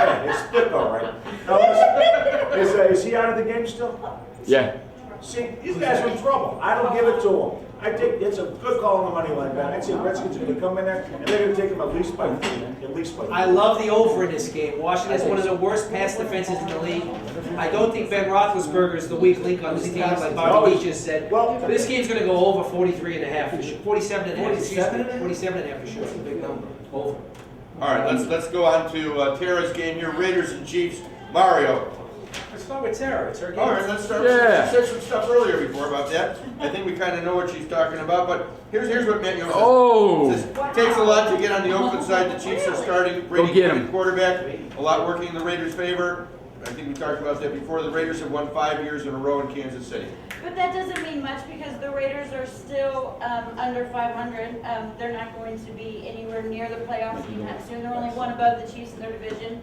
It's thick, all right. Now listen. Is he out of the game still? Yeah. See, these guys are in trouble. I don't give it to them. I think it's a good call on the money line, man. I'd say Redskins are going to come in there and they're going to take them at least by 3. At least by 3. I love the over in this game. Washington's one of the worst pass defenses in the league. I don't think Ben Roethlisberger is the weak link on this team, like Bobby D just said. Well, This game's going to go over 43.5 for sure. 47.5. 47.5 for sure. It's a big number. Over. All right, let's go on to Tara's game here. Raiders and Chiefs. Mario. Let's start with Tara. It's her game. All right, let's start. Yeah. She said some stuff earlier before about that. I think we kind of know what she's talking about, but here's what Matt Young says. Oh. Says, takes a lot to get on the Oakland side. The Chiefs are starting. Brady get Quinn him. at quarterback. A lot working in the Raiders' favor. I think we talked about that before. The Raiders have won 5 years in a row in Kansas City. But that doesn't mean much because the Raiders are still under 500. They're not going to be anywhere near the playoffs anytime soon. They're only one above the Chiefs in their division.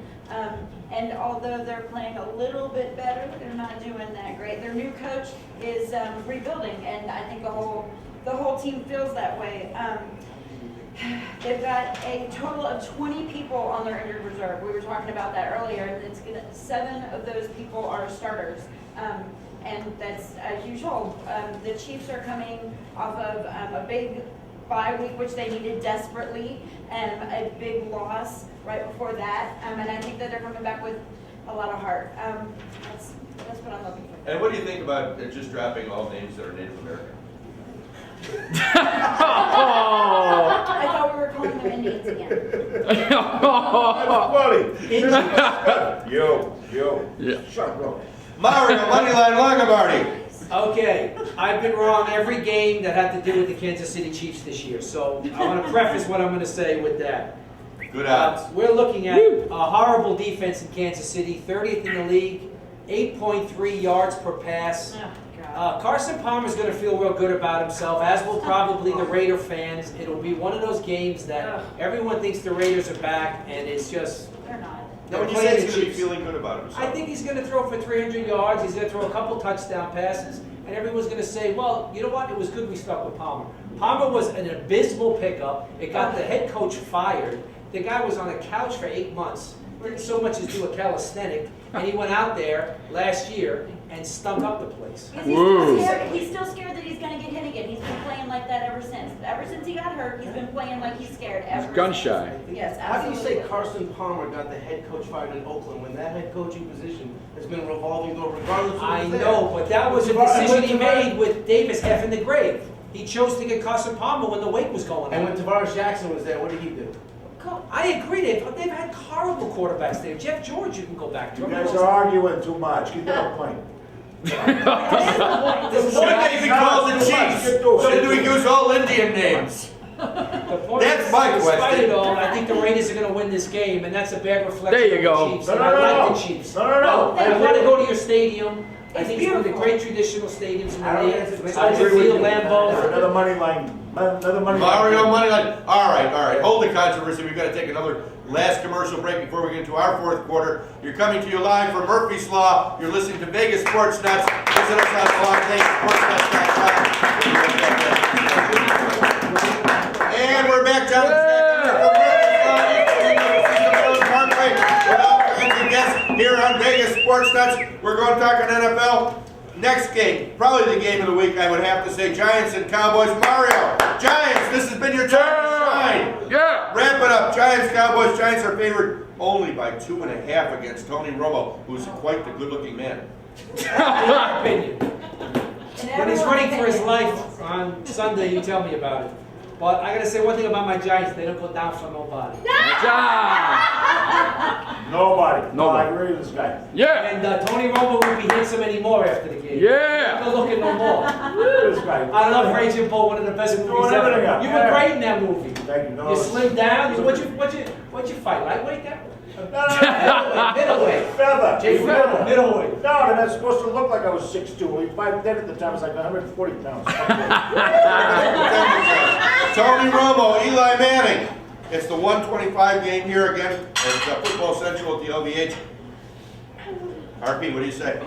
And although they're playing a little bit better, they're not doing that great. Their new coach is rebuilding, and I think the whole team feels that way. They've got a total of 20 people on their injured reserve. We were talking about that earlier, and it's 7 of those people are starters. And that's a huge hole. The Chiefs are coming off of a big bye week, which they needed desperately, and a big loss right before that. And I think that they're coming back with a lot of heart. That's what I'm looking for. And what do you think about just dropping all names that are Native American? I thought we were calling them Indians again. That's funny. Yo. Yeah. Shut up, bro. Mario, Moneyline Longobardi. Okay, I've been wrong every game that had to do with the Kansas City Chiefs this year, so I want to preface what I'm going to say with that. Good odds. We're looking at a horrible defense in Kansas City, 30th in the league, 8.3 yards per pass. Carson Palmer's going to feel real good about himself, as will probably the Raider fans. It'll be one of those games that everyone thinks the Raiders are back, and it's just... They're not. Now, when you playing say the he's going to be Chiefs. feeling good about himself. I think he's going to throw for 300 yards. He's going to throw a couple touchdown passes. And everyone's going to say, well, you know what? It was good we stuck with Palmer. Palmer was an abysmal pickup. It got the head coach fired. The guy was on a couch for 8 months. Didn't so much as do a calisthenic. And he went out there last year and stunk up the place. Because Whoa. he's still scared that he's going to get hit again. He's been playing like that ever since. Ever since he got hurt, he's been playing like he's scared. Ever Gun since. shy. Yes, How do you absolutely. say Carson Palmer got the head coach fired in Oakland when that head coaching position has been revolving door regardless of I who's there? know, but that was a decision he made with Davis half in the grave. He chose to get Carson Palmer when the wait was going And on. when Tavares Jackson was there, what did he do? I agree. They've had horrible quarterbacks there. Jeff George, you can go back to. You guys are arguing too much. Get to the point. That is the point. Shouldn't they be called the Chiefs? Shouldn't we use all Indian names? The point That's is, my despite question. it all, I think the Raiders are going to win this game, and that's a bad reflection There you of go. the Chiefs. No, And no, I no, like no. the Chiefs. No, no, no. I want to go to your stadium. I It's think it's one of the beautiful. great traditional stadiums in I the don't league. think it's- Soldier I agree with Field, you. Lambeau. Another money line. Another money Mario line. Moneyline. All right. Hold the controversy. We've got to take another last commercial break before we get into our fourth quarter. You're coming to you live from Murphy's Law. You're listening to Vegas Sports Nuts. Visit us on LongVegasSportsNuts.com. And we're back down from Murphy's Law. Parkway. With all kinds of guests here on Vegas Sports Nuts. much. We're going to talk on NFL. Next game, probably the game of the week, I would have to say, Giants and Cowboys. Mario, Giants, this has been your time to shine. Yeah. Ramp it up. Giants, Cowboys. Giants are favored only by 2.5 against Tony Romo, who's quite the good-looking man. In my opinion. When he's running for his life on Sunday, you tell me about it. But I gotta say one thing about my Giants, they don't go down for nobody. Good job. Nobody. Nobody. I agree with this guy. Yeah. And Tony Romo won't be handsome anymore after the game. Yeah. Not looking no more. This guy. I love Raging Bull, one of the best movies Throwing ever. everything out. You were Yeah. great in that movie. Thank you. No, You it's- slimmed down. What'd you fight? Lightweight now? No. Middleweight. Feather. Jay Feather. Middleweight. No, and that's supposed to look like I was 6'2". We 5'10" at the time. I was like 140 pounds. Tony Romo, Eli Manning. It's the 125 game here again at Football Central at the LVH. RP, what do you say?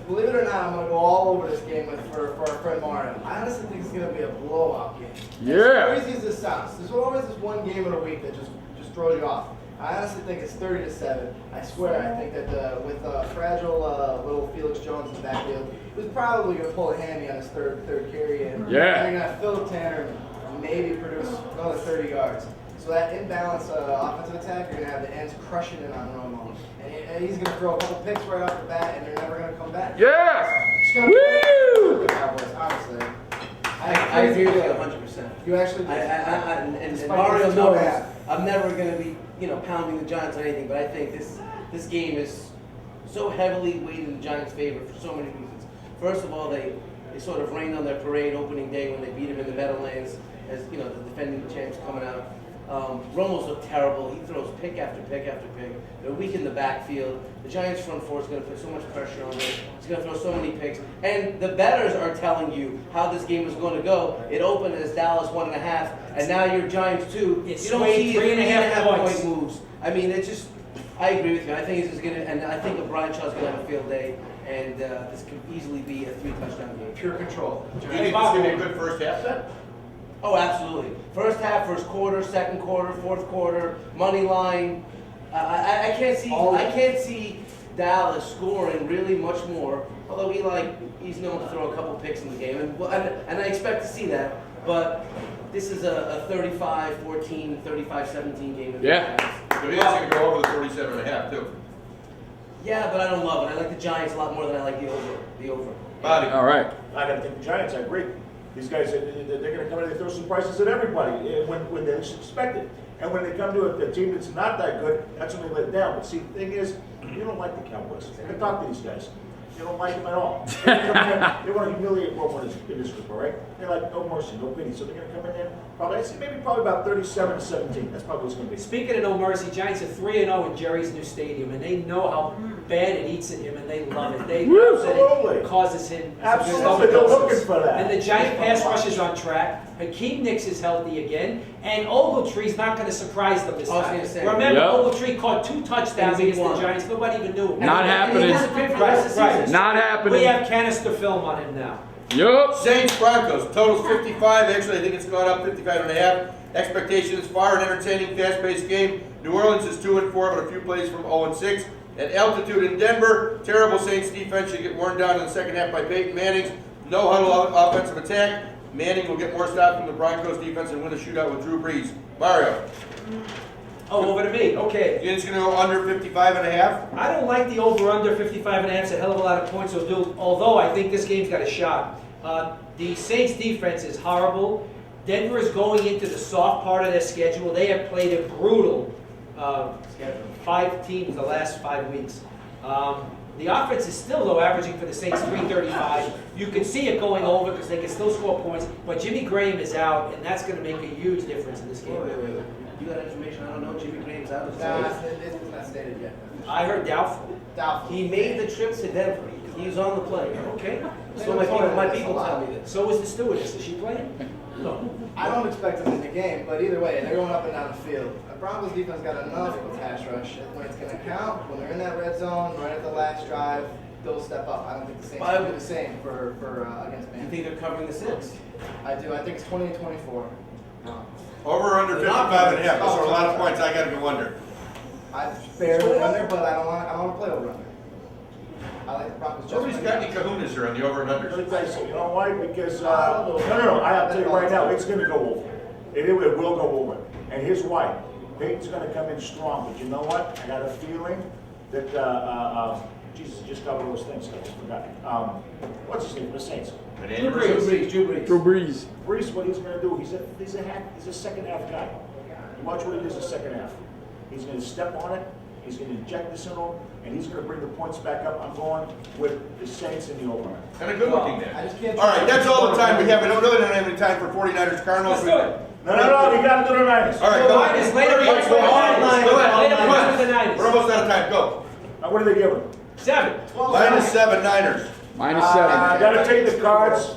Believe it or not, I'm going to go all over this game for our friend Mario. I honestly think it's going to be a blowout game. Yeah. As crazy as this sounds, there's always this one game in a week that just throws you off. I honestly think it's 30-7. I swear, I think that with fragile little Felix Jones in the backfield, he was probably going to pull a hammy on his third carry, and Yeah. they're going to have Philip Tanner maybe produce another 30 yards. So that imbalanced offensive attack, you're going to have the ends crushing in on Romo. And he's going to throw a couple picks right off the bat, and they're never going to come back. Yeah. It's going to Woo! be the Cowboys, honestly. I agree with you 100%. You actually do. And Despite Mario this knows 2.5. I'm never going to be, pounding the Giants or anything, but I think this game is so heavily weighted in the Giants' favor for so many reasons. First of all, they sort of rained on their parade opening day when they beat him in the Meadowlands, as the defending champs coming out. Romo's looked terrible. He throws pick after pick after pick. They're weak in the backfield. The Giants' front four is going to put so much pressure on them. He's going to throw so many picks. And the bettors are telling you how this game is going to go. It opened as Dallas 1.5, and now you're Giants 2. It's You don't swayed see 3.5 point points. moves. I mean, it's just. I agree with you. I think this is going to, and I think that Brian Shaw's going to have a field day, and this could easily be a 3-touchdown game. Pure control. Do you think this is going to be a good first half then? Oh, absolutely. First half, first quarter, second quarter, fourth quarter, money line. I can't see Dallas scoring really much more. Although he's known to throw a couple picks in the game, and I expect to see that. But this is a 35-14, 35-17 game. Yeah. So he is going to go over the 47.5 too. Yeah, but I don't love it. I like the Giants a lot more than I like the over. The over. Bobby. All right. I gotta take the Giants. I agree. These guys, they're going to come in and they throw some prices at everybody when they least expect it. And when they come to a team that's not that good, that's when they let down. But see, the thing is, you don't like the Cowboys. I talk to these guys. You don't like them at all. They want to humiliate Romo in this group, all right? They're like, no mercy, no pity. So they're going to come in there, probably about 37-17. That's probably what's going to be. Speaking of no mercy, Giants are 3-0 in Jerry's new stadium, and they know how bad it eats at him, and they love it. They know that Absolutely. it causes him. Absolutely, they're looking for that. And the Giant pass rush is on track. Hakeem Nicks is healthy again, and Ogletree's not going to surprise them this I was time. gonna say. Remember, Yep. Ogletree caught 2 touchdowns Week against one. the Giants. Nobody even knew him. Not happening. And he disappeared for the rest of the Right. season. Not We happening. have canister film on him now. Yup. Saints Broncos, totals 55. Actually, I think it's gone up 55.5. Expectations far an entertaining, fast-paced game. New Orleans is 2-4, but a few plays from 0-6. At altitude in Denver, terrible Saints defense should get worn down in the second half by Peyton Manning's no huddle offensive attack. Manning will get more stops from the Broncos defense and win a shootout with Drew Brees. Mario, Oh, over to me. Okay. you think it's going to go under 55.5? I don't like the over-under 55.5. It's a hell of a lot of points. Although I think this game's got a shot. The Saints defense is horrible. Denver is going into the soft part of their schedule. They have played a brutal 5 teams the last 5 weeks. The offense is still low, averaging for the Saints 335. You can see it going over because they can still score points. But Jimmy Graham is out, and that's going to make a huge difference in this game. Wait. You got information I don't know? Jimmy Graham's out of the Nah, season. it's not stated yet. I heard doubtful. Doubtful. He made the trip to Denver. He was on the plane. Okay. So my people tell me this. So is the stewardess. Is she playing? No. I don't expect them in the game, but either way, they're going up and down the field. The Broncos defense got enough of a pass rush. When it's going to count, when they're in that red zone, right at the last drive, they'll step up. I don't think the Saints will do the same for against You Man. think they're covering the 6? I do. I think it's 20-24. Over or under 55.5? Those are a lot of points. I got to go under. I barely under, but I want to play over under. I like the Broncos. Nobody's got any kahunas here on the over and Let me under. tell you something, you know why? Because, no, I'll tell you right now, it's gonna go over. It will go over. And here's why. Peyton's gonna come in strong, but you know what? I got a feeling that, Jesus, I just got one of those things, I just forgot. What's his name, for the Saints? Drew Brees. Drew Brees. Brees, what he's gonna do, he's a second half guy. You watch what he does the second half. He's gonna step on it, he's gonna inject this in him, and he's gonna bring the points back up. I'm going with the Saints in the over. And a good looking I man. just can't. All right, that's all the time we have. We don't have any time for 49ers Cardinals. Let's do it. No, you gotta do the Niners. All right, go. Niners, later points for the Niners. Go ahead. Later points for the Niners. We're almost out of time. Go. What are they giving? 7. -7 Niners. -7. Gotta take the Cards.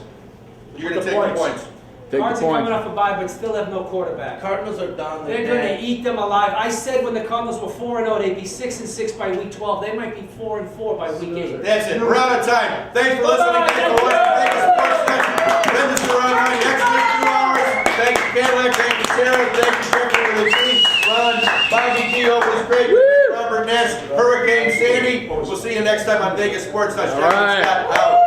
You're gonna take the points. Take Cards the are coming point. off a bye, but still have no quarterback. Cardinals are done. They're gonna eat them alive. I said when the Cardinals were 4-0, they'd be 6-6 by week 12. They might be 4-4 by week 8. That's it. We're out of time. Thanks for listening. Bye-bye. Thanks for watching. Thank you, Sportsnet. Send us around next week, 2 hours. Thank you, Cadillac. Thank you, Sarah. Thank you, Jeffrey, for the team. Ron, Bobby Keogh was great. Robert Ness, Hurricane Sandy. We'll see you next time on Vegas Sports Touch. All right. Scott out.